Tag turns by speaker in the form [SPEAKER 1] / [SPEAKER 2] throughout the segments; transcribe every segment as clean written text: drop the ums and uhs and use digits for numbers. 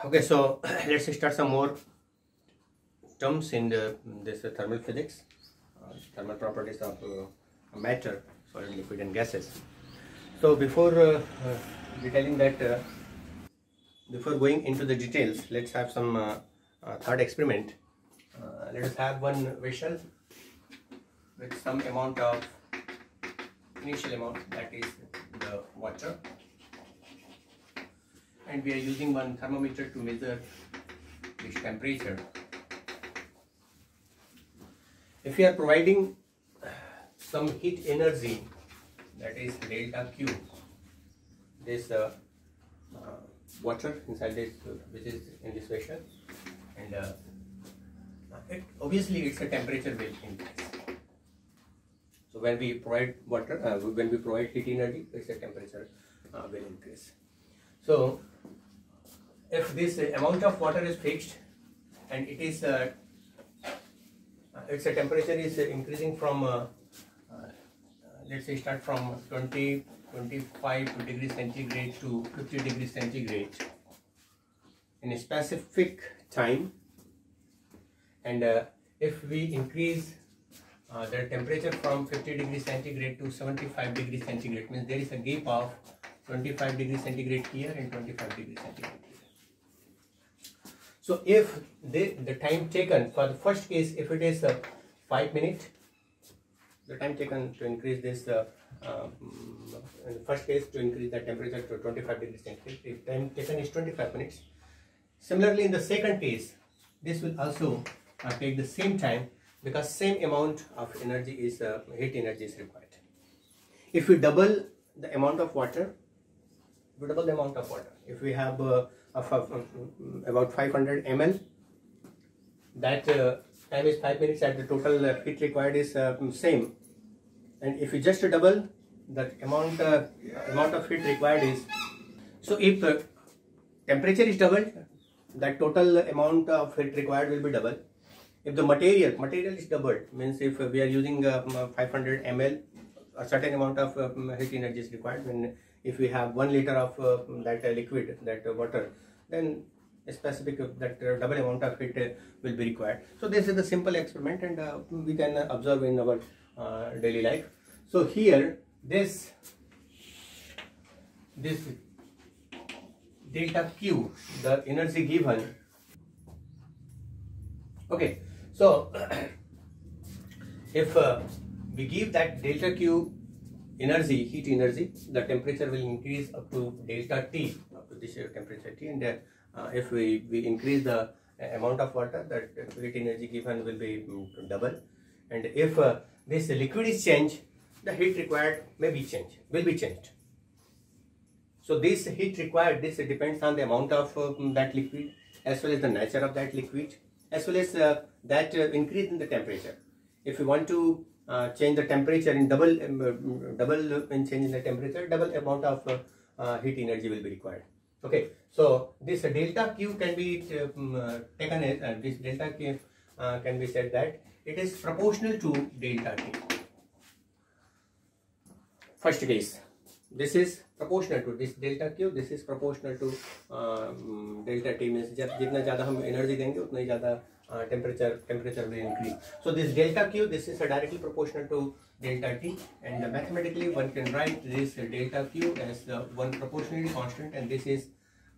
[SPEAKER 1] Okay, so let's start some more terms in this thermal physics, thermal properties of matter, solid, liquid, and gases. So before detailing that, before going into the details, let's have some thought experiment. Let us have one vessel with some amount of initial amount, that is the water, and we are using one thermometer to measure this temperature. If we are providing some heat energy, that is delta Q, this water inside this, which is in this vessel, and obviously it's a temperature will increase. So when we provide water, when we provide heat energy, it's a temperature will increase. So if this amount of water is fixed and it is its temperature is increasing from let's say start from 25 degrees centigrade to 50 degrees centigrade in a specific time, and if we increase the temperature from 50 degrees centigrade to 75 degrees centigrade, means there is a gap of 25 degrees centigrade here and 25 degrees centigrade here. So if the time taken for the first case, if it is 5 minutes, the time taken to increase this in the first case to increase the temperature to 25 degrees centigrade, if time taken is 25 minutes. Similarly, in the second case, this will also take the same time, because same amount of energy is heat energy is required. If we double the amount of water, if we have about 500 ml, that time is 5 minutes, and the total heat required is same. And if we just double the amount of heat required is, so if temperature is doubled, that total amount of heat required will be double. If the material is doubled, means if we are using 500 ml, a certain amount of heat energy is required. When if we have 1 liter of that liquid, that water, then a specific that double amount of heat will be required. So this is the simple experiment, and we can observe in our daily life. So here this delta Q, the energy given. Okay, so if we give that delta Q energy, heat energy, the temperature will increase up to delta T, up to this temperature T, and if we increase the amount of water, that heat energy given will be double. And if this liquid is changed, the heat required will be changed. So this heat required, this depends on the amount of that liquid, as well as the nature of that liquid, as well as that increase in the temperature. If we want to change the temperature in double in changing the temperature, double amount of heat energy will be required. Okay, so this delta Q can be taken as this delta Q can be said that it is proportional to delta T. First case, this is proportional to this delta Q, this is proportional to delta T, means जितना ज़्यादा हम energy देंगे उतना ही ज़्यादा temperature will increase. So this delta Q, this is directly proportional to delta T, and mathematically one can write this delta Q as one proportionality constant, and this is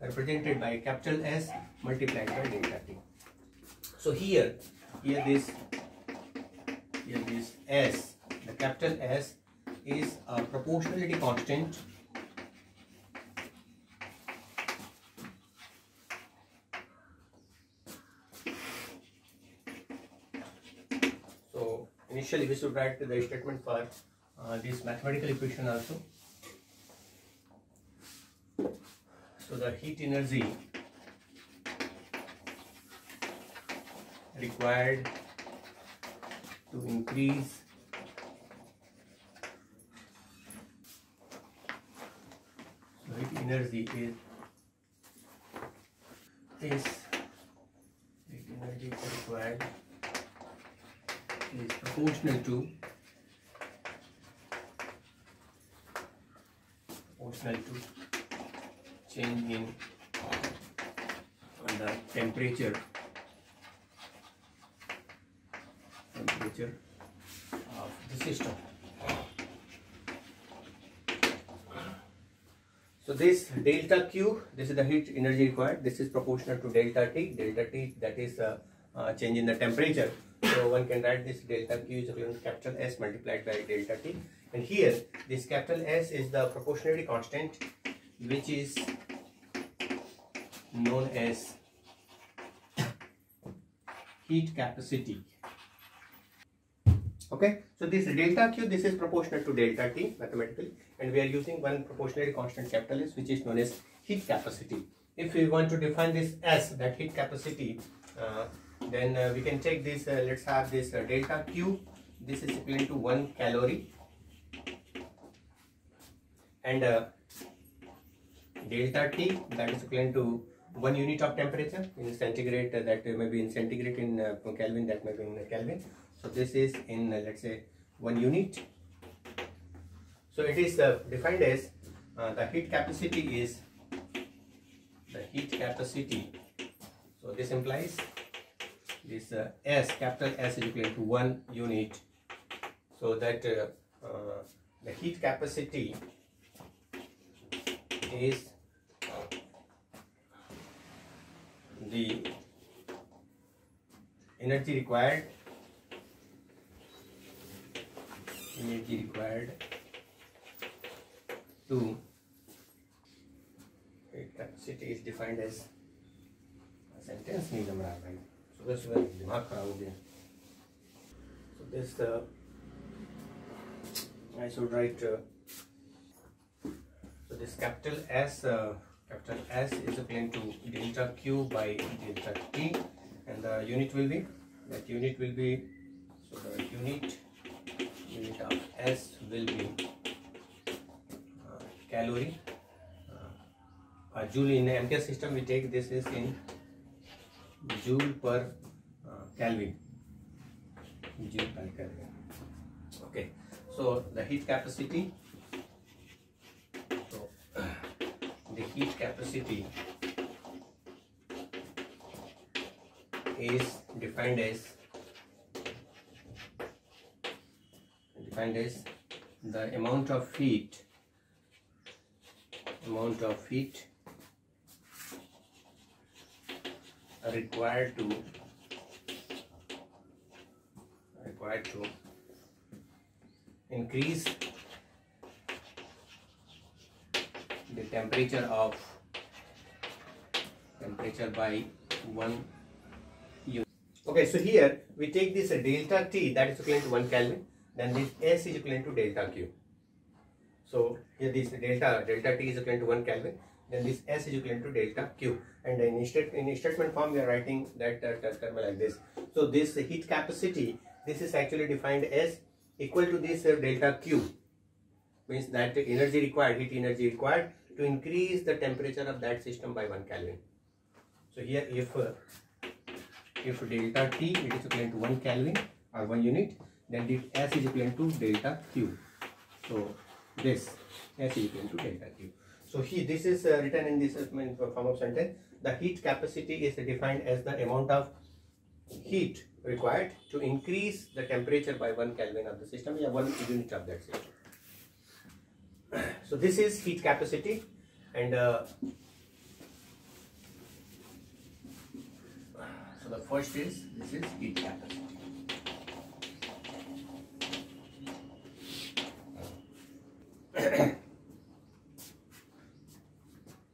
[SPEAKER 1] represented by capital S multiplied by delta T. So here this S, the capital S, is a proportionality constant initially we should write the statement for this mathematical equation also. So the heat energy required to increase heat energy is heat energy required is proportional to change in the temperature of the system. So this delta Q, this is the heat energy required. This is proportional to delta T. Delta T, that is change in the temperature. So one can write this delta Q is equivalent to capital S multiplied by delta T. And here this capital S is the proportionality constant, which is known as heat capacity. Okay, so this delta Q, this is proportional to delta T mathematically, and we are using one proportionality constant capital S, which is known as heat capacity. If we want to define this as that heat capacity, then we can take this, let's have this delta Q, this is equivalent to 1 calorie, and delta T, that is equivalent to 1 unit of temperature in centigrade, that may be in centigrade, in Kelvin, that may be in Kelvin. So this is in let's say 1 unit. So it is defined as the heat capacity is the heat capacity. So this implies this S, capital S is equal to 1 unit. So that the heat capacity is the energy required to heat capacity is defined as a sentence नहीं जम रहा भाई सुबह सुबह दिमाग खराब हो गया. So this I should write so this capital S is equivalent to delta Q by delta T, and the unit will be so the unit of S will be calorie. Joule in the MTS system we take this is in joule per Kelvin. Okay, so the heat capacity. So the heat capacity is defined as the amount of heat required to increase the temperature by 1 unit. Okay, so here we take this delta T, that is equivalent to 1 Kelvin, then this S is equivalent to delta Q. So here this delta T is equivalent to 1 Kelvin, then this S is equivalent to delta Q, and in statement form we are writing that term like this. So this heat capacity, this is actually defined as equal to this delta Q, means that heat energy required to increase the temperature of that system by 1 Kelvin. So here if delta T it is equivalent to 1 Kelvin or 1 unit, then this S is equivalent to delta Q. So this S is equivalent to delta Q. So here this is written in this form of sentence. The heat capacity is defined as the amount of heat required to increase the temperature by 1 Kelvin of the system, or 1 unit of that system. So this is heat capacity, and so the first is this is heat capacity.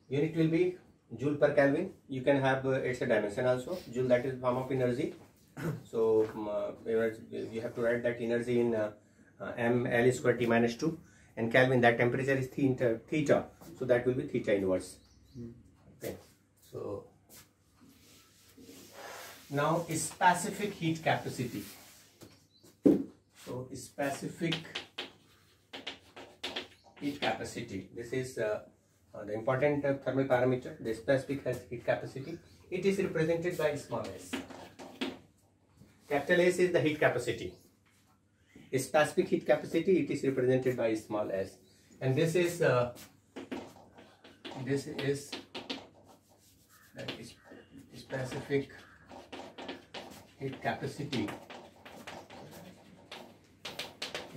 [SPEAKER 1] Unit will be joule per Kelvin. You can have it's a dimension also. Joule, that is form of energy. So you have to write that energy in mL square T minus 2, and Kelvin, that temperature is theta. So that will be theta inverse. Okay. So now specific heat capacity. So specific heat capacity. This is the important thermal parameter. The specific heat capacity. It is represented by small s. Capital S is the heat capacity. Specific heat capacity, it is represented by small s. And this is specific heat capacity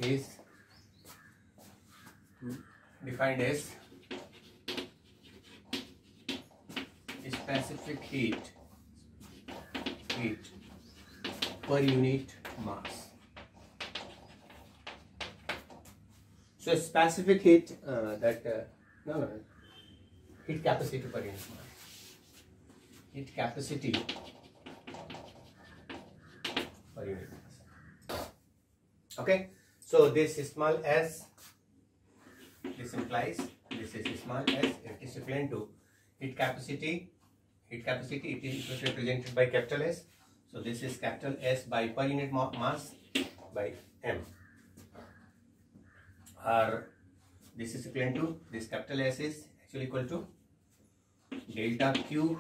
[SPEAKER 1] is defined as specific heat per unit mass. So specific heat heat capacity per unit mass. Heat capacity per unit mass. Okay, so this small s, this implies this is small s, it is equivalent to heat capacity. Heat capacity, it is represented by capital S. So this is capital S by per unit mass by m. Or this is equivalent to, this capital S is actually equal to delta Q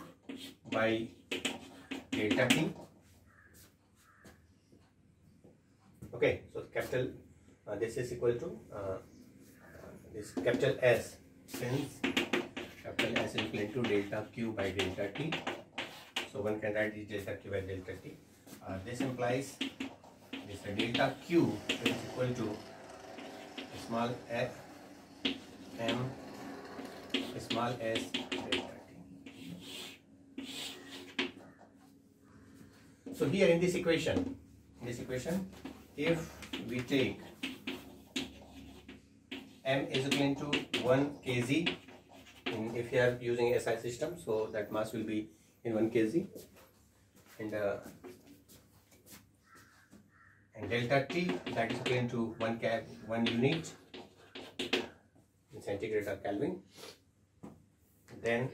[SPEAKER 1] by delta T. Okay, so capital this is equal to this capital S, since capital S is equal to delta Q by delta T. So one can write this delta Q by delta T. This implies this delta Q is equal to small f m small s delta T. So here in this equation, if we take m is equal to 1 kg, if you are using SI system, so that mass will be in 1 kg, and delta T, that is equal to 1 unit in centigrade or Kelvin. Then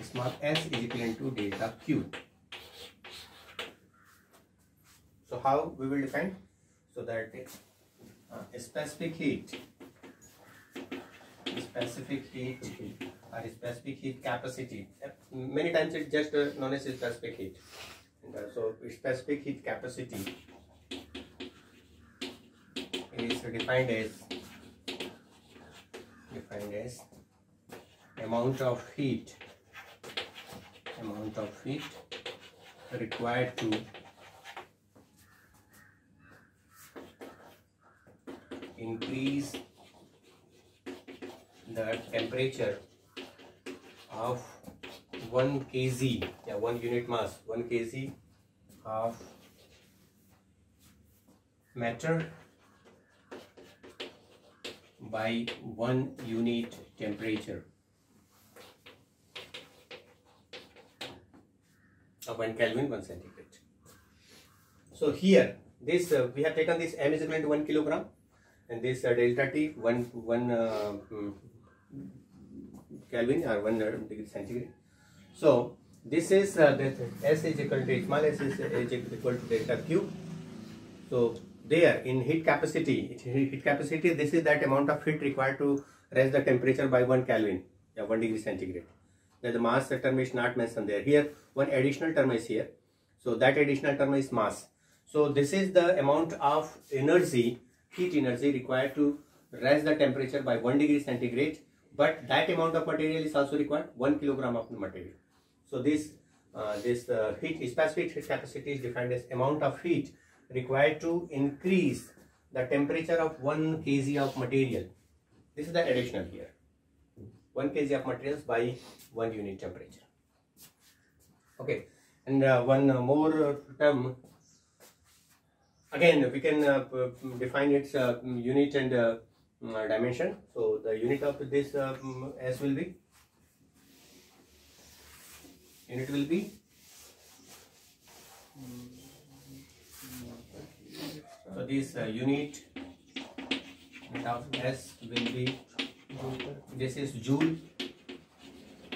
[SPEAKER 1] small s is equal to delta Q. So how we will define? So that specific heat or specific heat capacity, many times it's just known as specific heat, and so specific heat capacity is defined as amount of heat required to increase the temperature of 1 kg, 1 unit mass, 1 kg of matter by 1 unit temperature of 1 Kelvin, 1 centigrade. So here this we have taken this m is equal to 1 kilogram, and this delta T 1 Kelvin or 1 degree centigrade. So this is S is equal to small s is equal to delta Q. So there in heat capacity, this is that amount of heat required to raise the temperature by 1 Kelvin, 1 degree centigrade. That the mass term is not mentioned there. Here one additional term is here. So that additional term is mass. So this is the amount of energy, heat energy required to raise the temperature by 1 degree centigrade, but that amount of material is also required, 1 kilogram of material. So this specific heat capacity is defined as amount of heat required to increase the temperature of 1 kg of material. This is the additional here, 1 kg of materials by 1 unit temperature. Okay, and one more term. Again, we can define its unit and dimension. So the unit of this S will be, so this unit of S will be, this is joule,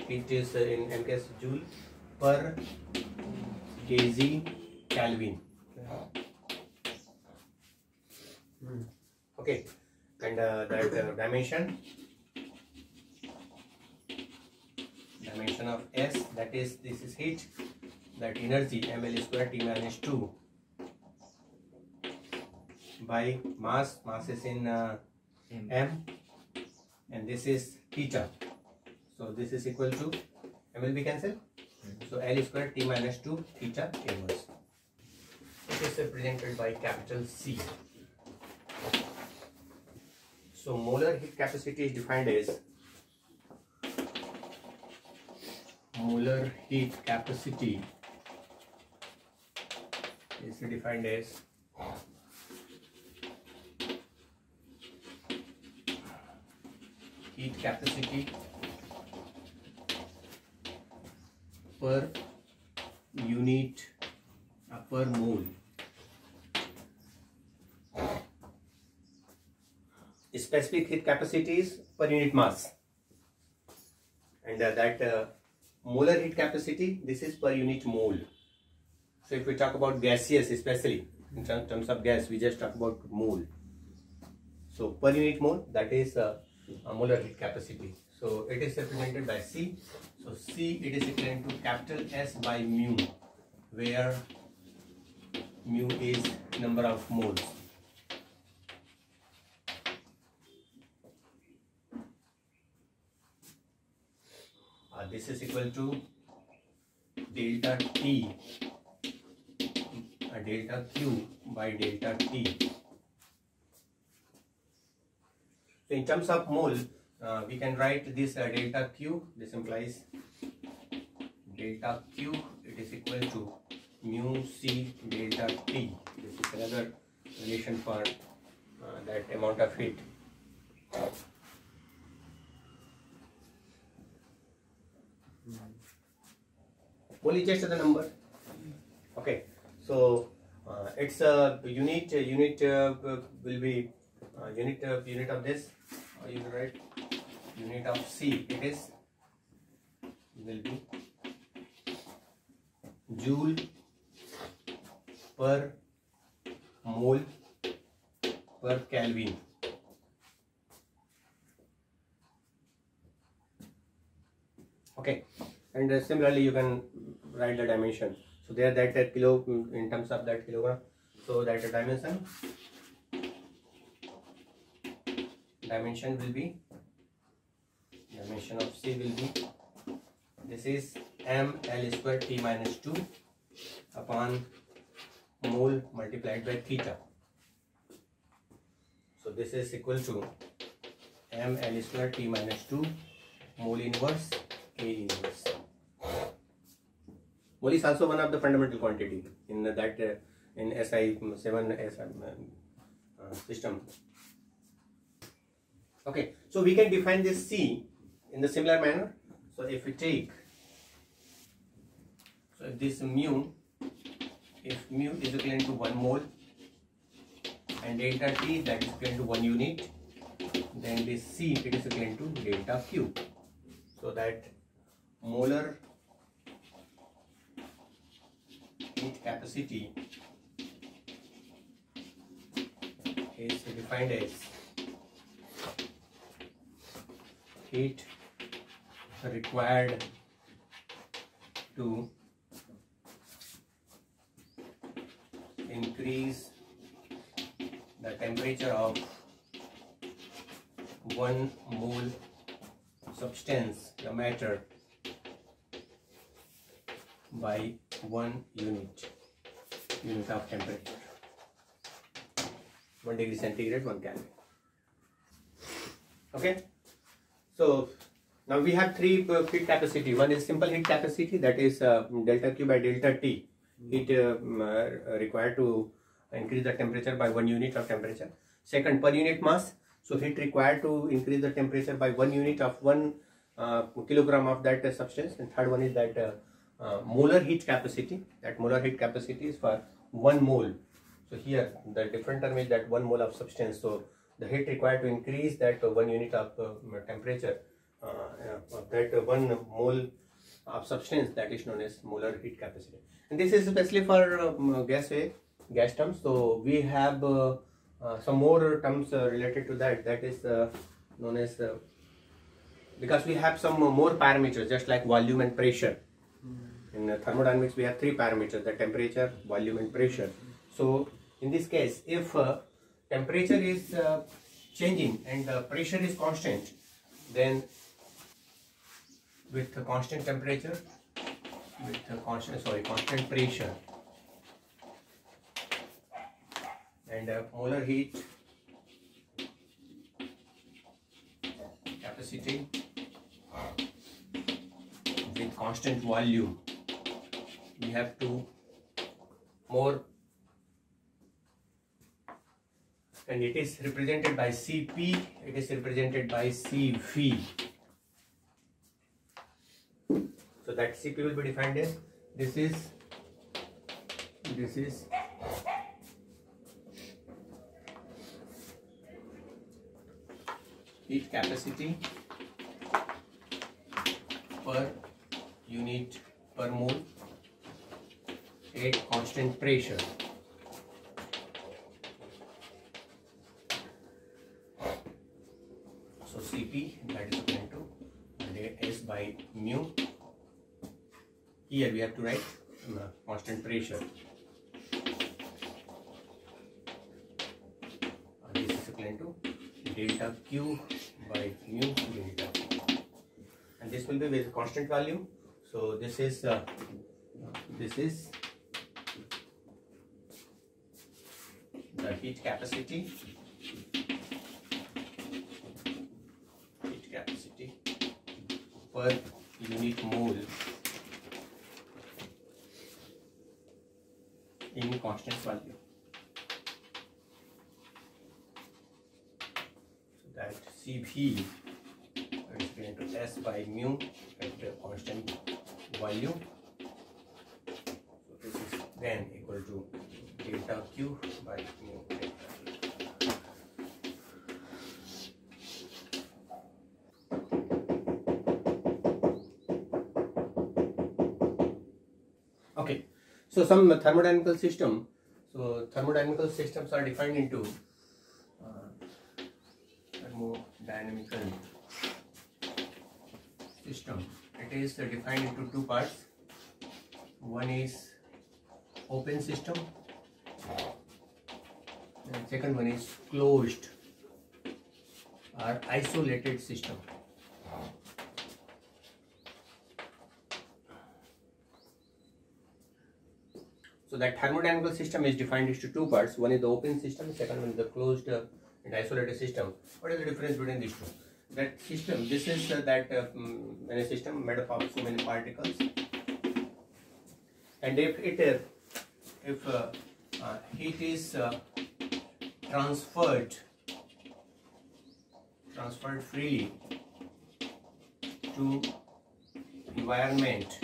[SPEAKER 1] it is in MKS joule per kg Kelvin. Okay, and that dimension of S, that is, this is heat, that energy ml square T minus 2 by mass is in m, and this is theta. So this is equal to, ml we cancel, So L square T minus 2 theta inverse. It is represented by capital C. So molar heat capacity is defined as molar heat capacity is defined as heat capacity per unit per mole. Specific heat capacity is per unit mass, and molar heat capacity, this is per unit mole. So if we talk about gaseous, especially in terms of gas, we just talk about mole. So per unit mole, that is a molar heat capacity. So it is represented by C. So C, it is equivalent to capital S by mu, where mu is number of moles. This is equal to delta T, delta Q by delta T. So in terms of mole, we can write this delta Q. This implies delta Q, it is equal to mu C delta T. This is another relation for that amount of heat. Mole is just the number. Okay, so its unit will be unit of this. You will write unit of C. It is will be joule per mole per Kelvin. Okay, and similarly you can write the dimension. So there that kilo in terms of that kilogram. So that dimension will be, dimension of C will be, this is m L square T minus 2 upon mole multiplied by theta. So this is equal to m L square T minus 2 mole inverse K inverse. Mole is also one of the fundamental quantity in that in SI 7 system. Okay, so we can define this C in the similar manner. So if we take, so if this mu, if mu is equivalent to 1 mole and delta T, that is equivalent to 1 unit, then this C, it is equivalent to delta Q. So that molar heat capacity is defined as heat required to increase the temperature of 1 mole substance, the matter, by 1 unit of temperature. 1 degree centigrade, 1 Kelvin. Okay. So now we have 3 heat capacity. One is simple heat capacity, that is delta Q by delta T. Heat required to increase the temperature by 1 unit of temperature. Second, per unit mass. So heat required to increase the temperature by 1 unit of 1 kilogram of that substance. And third one is that molar heat capacity. That molar heat capacity is for 1 mole. So here the different term is that 1 mole of substance. So the heat required to increase that 1 unit of temperature of that 1 mole of substance, that is known as molar heat capacity. And this is especially for gas terms. So we have some more terms related to that. That is known as because we have some more parameters, just like volume and pressure. In thermodynamics, we have 3 parameters: the temperature, volume, and pressure. So in this case, if temperature is changing and pressure is constant, then with the constant temperature with a constant pressure and molar heat capacity with constant volume. We have two more, and it is represented by Cp, it is represented by Cv. So that Cp will be defined as this is heat capacity per unit per mole at constant pressure. So Cp, that is equal to S by mu. Here we have to write constant pressure. This is equal to delta Q by mu delta Q, and this will be with constant value. So this is the heat capacity per unit mole in constant value. So that Cv is equal to S by mu at the constant value. So this is then equal to delta Q by mu delta Q. Okay, so some thermodynamical system. So thermodynamical systems are defined into thermodynamical system. It is defined into two parts. One is open system, and second one is closed or isolated system. So that thermodynamical system is defined into two parts. One is the open system, second one is the closed and isolated system. What is the difference between these two? That system, this is a system made up of so many particles, and if heat is transferred freely to environment,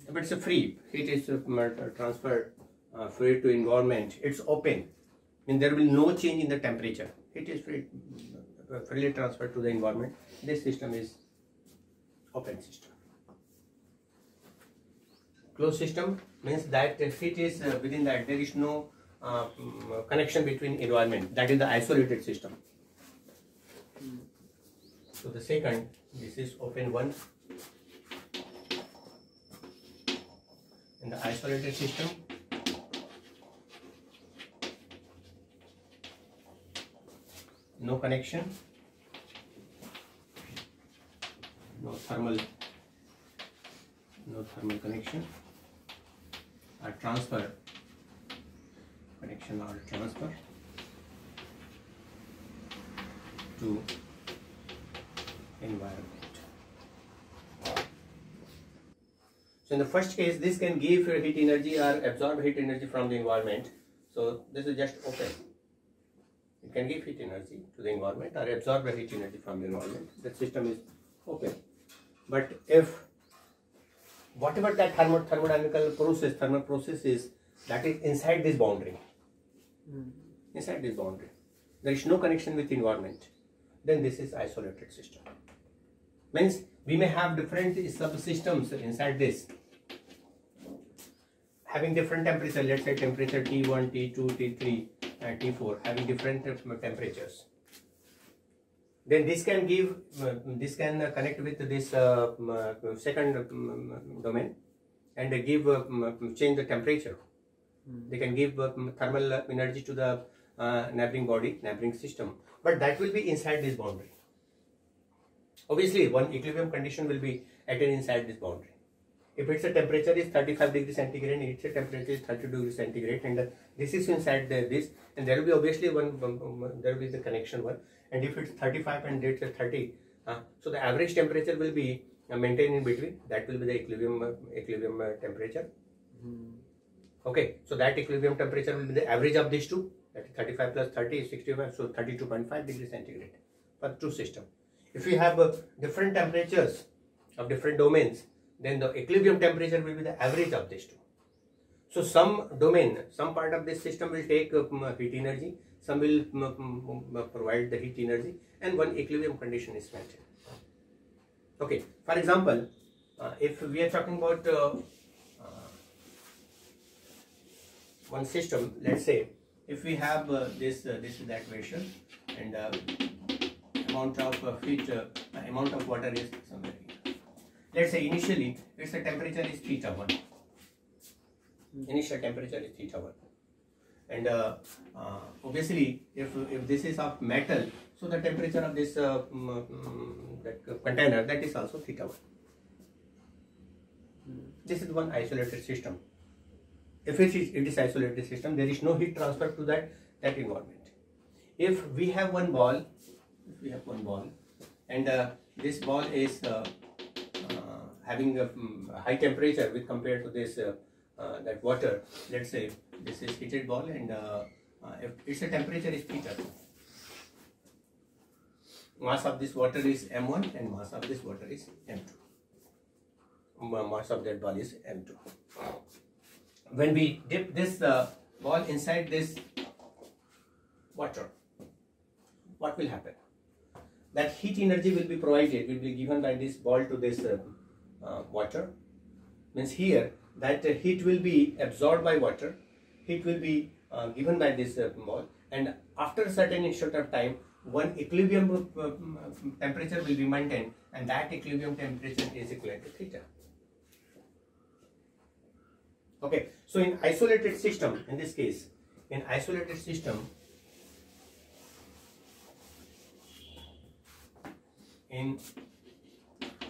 [SPEAKER 1] if it's a free heat is transferred free to environment, it's open, and there will be no change in the temperature. Heat is freely transferred to the environment. This system is open system. Closed system means that heat is within that, there is no connection between environment. That is the isolated system. So the second, this is open one. In the isolated system, no connection, no thermal connection, or transfer connection or transfer to environment. So in the first case, this can give heat energy or absorb heat energy from the environment. So this is just open. It can give heat energy to the environment or absorb the heat energy from the environment. That system is open. But if whatever that thermal process is, that is inside this boundary, there is no connection with the environment, then this is isolated system. Means we may have different subsystems inside this, having different temperature. Let's say temperature T1, T2, T3 and T4 having different temperatures. Then this can give, connect with this second domain and give change the temperature. They can give thermal energy to the neighboring system, but that will be inside this boundary. Obviously, one equilibrium condition will be attained inside this boundary. If its a temperature is 35 degrees centigrade and its a temperature is 30 degrees centigrade, and this is inside this, and there will be obviously there will be the connection one. And if it's 35 and it's a 30, so the average temperature will be maintained in between. That will be the equilibrium temperature. Okay, so that equilibrium temperature will be the average of these two. That is 35 plus 30 is 65, so 32.5 degrees centigrade for two system. If we have different temperatures of different domains, then the equilibrium temperature will be the average of these two. So some domain, some part of this system will take heat energy, some will provide the heat energy, and one equilibrium condition is maintained. Okay, for example, if we are talking about one system, let's say if we have this is the equation, and amount of heat, amount of water is somewhere here. Let's say initially its temperature is theta 1. Initial temperature is theta 1, and obviously if this is of metal, so the temperature of this that container, that is also theta 1. This is one isolated system. If it is isolated system, there is no heat transfer to that environment. If we have one ball, and this ball is having a high temperature with compared to this that water, let's say this is heated ball, and if its a temperature is theta, mass of this water is m1 and mass of this water is m2. Mass of that ball is m2. When we dip this ball inside this water, what will happen? That heat energy will be provided, will be given by this ball to this water. Means here that heat will be absorbed by water, heat will be given by this ball, and after a certain instant of time, one equilibrium temperature will be maintained, and that equilibrium temperature is equivalent to theta. Okay, so in isolated system, in this case, in isolated system, in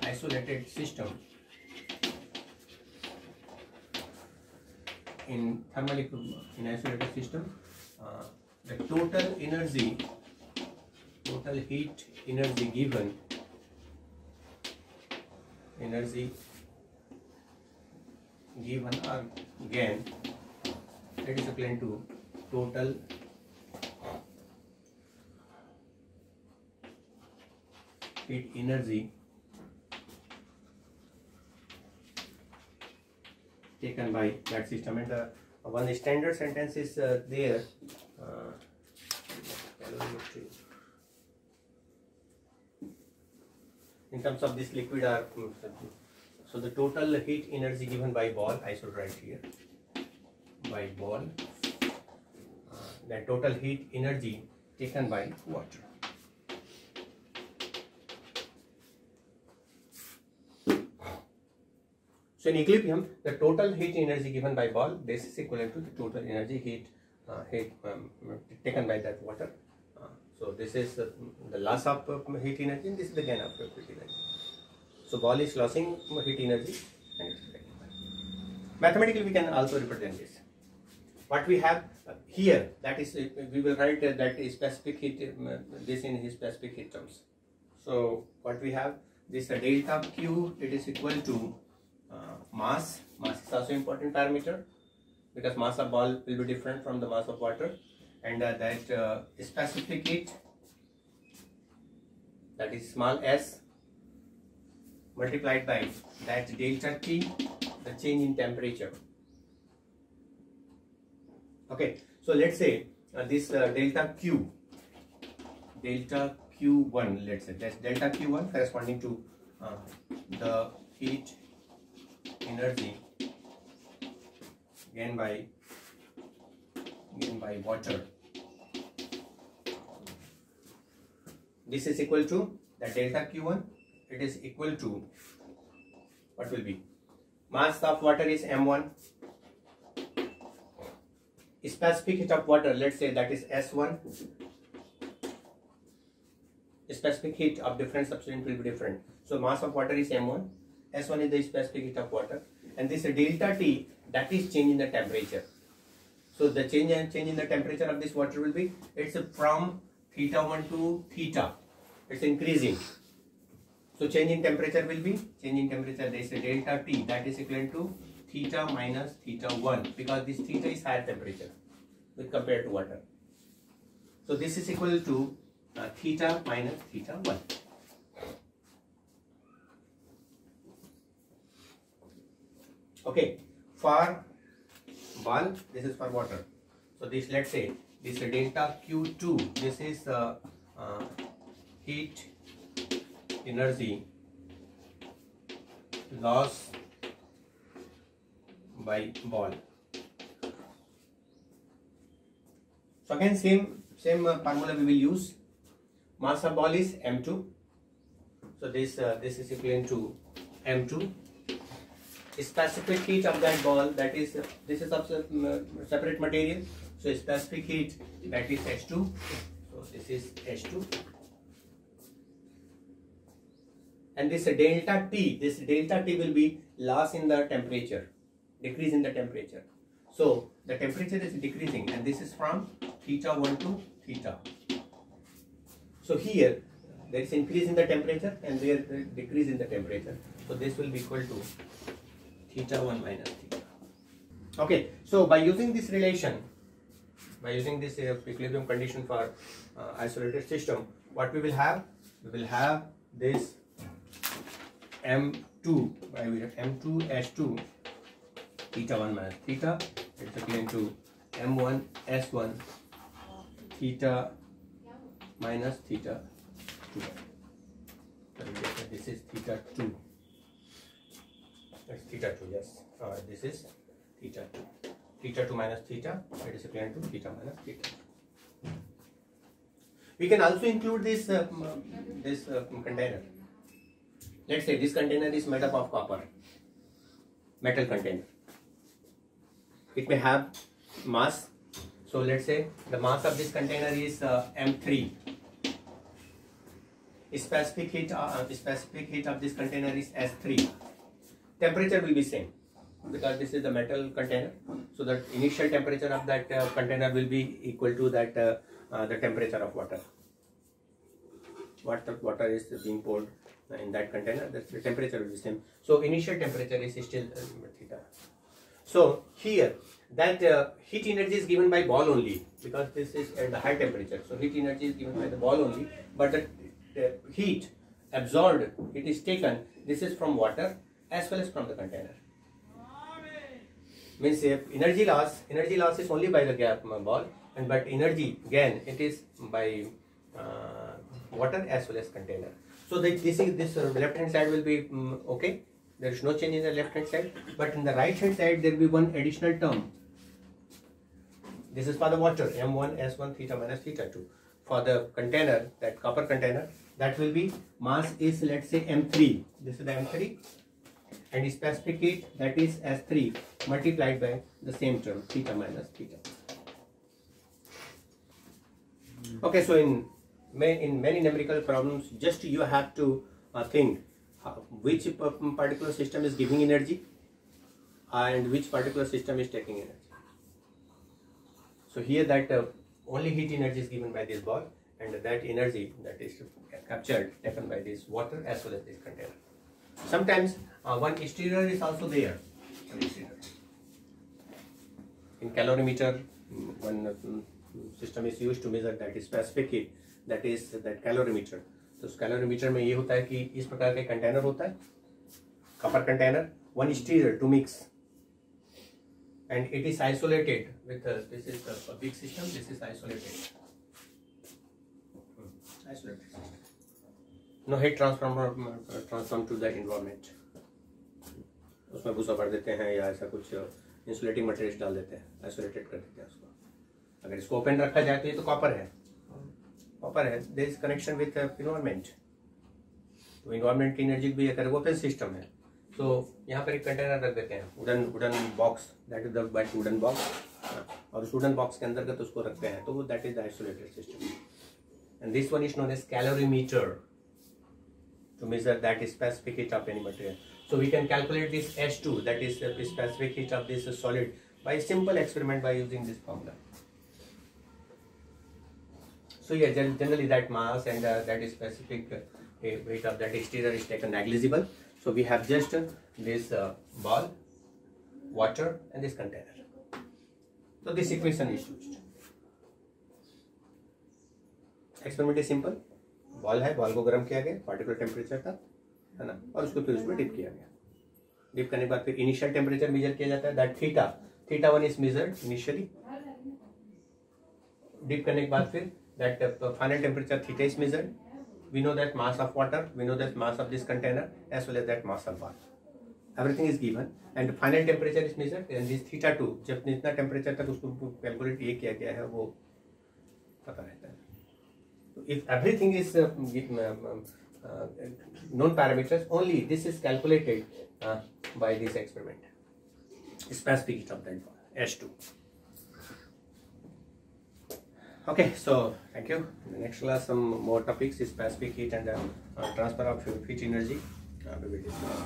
[SPEAKER 1] isolated system, in thermal equilibrium, in isolated system, the total energy, total heat energy given, or gain, that is equivalent to total heat energy taken by that system. And one standard sentence is there. In terms of this liquid, so the total heat energy given by ball, I should write here, by ball, the total heat energy taken by water. So in equilibrium, the total heat energy given by ball, this is equivalent to the total energy heat taken by that water. So this is the loss of heat energy, and this is the gain of heat energy. So ball is losing heat energy, and it's gaining. Mathematically, we can also represent this. What we have here, that is, we will write that is specific heat, this in his specific heat terms. So what we have, this delta Q, it is equal to mass. Mass is also important parameter, because mass of ball will be different from the mass of water, and that specific heat, that is small s, multiplied by that delta T, the change in temperature. Okay, so let's say this delta Q1, let's say that's delta Q1 corresponding to the heat energy gained by water. This is equal to the delta Q1. It is equal to, what will be, mass of water is m1, specific heat of water, let's say that is S1, specific heat of different substance will be different. So mass of water is m1, S1 is the specific heat of water, and this delta T, that is change in the temperature. So the change in the temperature of this water will be, it's from theta 1 to theta, it's increasing. So change in temperature will be, change in temperature, there is a delta T, that is equivalent to theta minus theta 1, because this theta is higher temperature with compared to water. So this is equal to theta minus theta 1. Okay, for ball, this is for water. So this, let's say, this delta Q2, this is heat energy loss by ball. So again, same formula we will use. Mass of ball is m2. So this is equivalent to m2. Specific heat of that ball, that is, this is of separate material. So specific heat, that is H2. So this is H2. And this delta T will be loss in the temperature, decrease in the temperature. So the temperature is decreasing, and this is from theta 1 to theta. So here there is increase in the temperature and there is decrease in the temperature. So this will be equal to theta 1 minus theta. Okay, so by using this relation, by using this equilibrium condition for isolated system, what we will have? We will have this m2 by m2h2 theta 1 minus theta. It's equivalent to m1 s1 theta minus theta 2. This is theta 2. It's theta 2, yes. This is theta 2. Theta 2 minus theta, it is equivalent to theta minus theta. We can also include this container. Let's say this container is made up of copper, metal container. It may have mass. So let's say the mass of this container is m3. Specific heat of this container is S3. Temperature will be same because this is the metal container. So the initial temperature of that container will be equal to that the temperature of water. What the water is being poured in that container, the temperature will be same. So initial temperature is still theta. So here that heat energy is given by ball only because this is at the high temperature. So heat energy is given by the ball only, but the heat absorbed, it is taken. This is from water as well as from the container. Means energy loss is only by the ball, and but energy gain it is by water as well as container. So this left hand side will be okay. There is no change in the left hand side, but in the right hand side there will be one additional term. This is for the water, m1 s1 theta minus theta 2. For the container, that copper container, that will be mass is, let's say, m3. This is the m3, and specific heat, that is s3 multiplied by the same term, theta minus theta. Okay, so in many numerical problems, just you have to think which particular system is giving energy and which particular system is taking energy. So here that only heat energy is given by this ball, and that energy that is captured, taken by this water as well as this container. Sometimes one stirrer is also there. In calorimeter, one system is used to measure that specific heat, that is that calorimeter. तो उस calorimeter में ये होता है कि इस प्रकार का कंटेनर होता है, copper container, one stirrer to mix, and it is isolated with this is a big system. This is isolated. No heat transform to the environment. उसमें भूसा भर देते हैं या ऐसा कुछ इंसुलेटिंग मटेरियल डाल देते हैं, आइसोलेटेड कर देते हैं उसको. अगर इसको ओपन रखा जाए तो ये तो कॉपर है. There is connection with environment. तो एनवायरनमेंट की एनर्जी भी अगर ओपन सिस्टम है तो यहाँ पर एक कंटेनर रख देते हैं, wooden box, that is the bat wooden box, और उस वुडन बॉक्स के अंदर तो उसको रखते हैं, तो वो that is the isolated system. and this one is known as calorimeter to measure that specific heat of any material. So we can calculate this H2, that is the specific heat of this solid, by a simple experiment by using this formula. So yeah, generally that mass and that is specific weight of that exterior is taken negligible. So we have just this ball, water and this container. So this equation is used. Experiment simple, ball है, ball को गर्म किया गया particular temperature तक, है ना, और उसको फिर उसमें डिप किया गया. डिप करने के बाद फिर इनिशियल टेम्परेचर मेजर किया जाता है, that theta 1 is measured initially. Dip करने के बाद फिर that final temperature theta is measured. We know that mass of water, we know that mass of this container as well as that mass of ball. Everything is given and final temperature is measured and this theta 2, जब जितना temperature तक उसको calculate ये किया गया है वो पता रहता है. If everything is known parameters, only this is calculated by this experiment. Specific heat of that ball, H2. Okay, so thank you. In the next class, some more topics is specific heat and transfer of heat energy. We will discuss.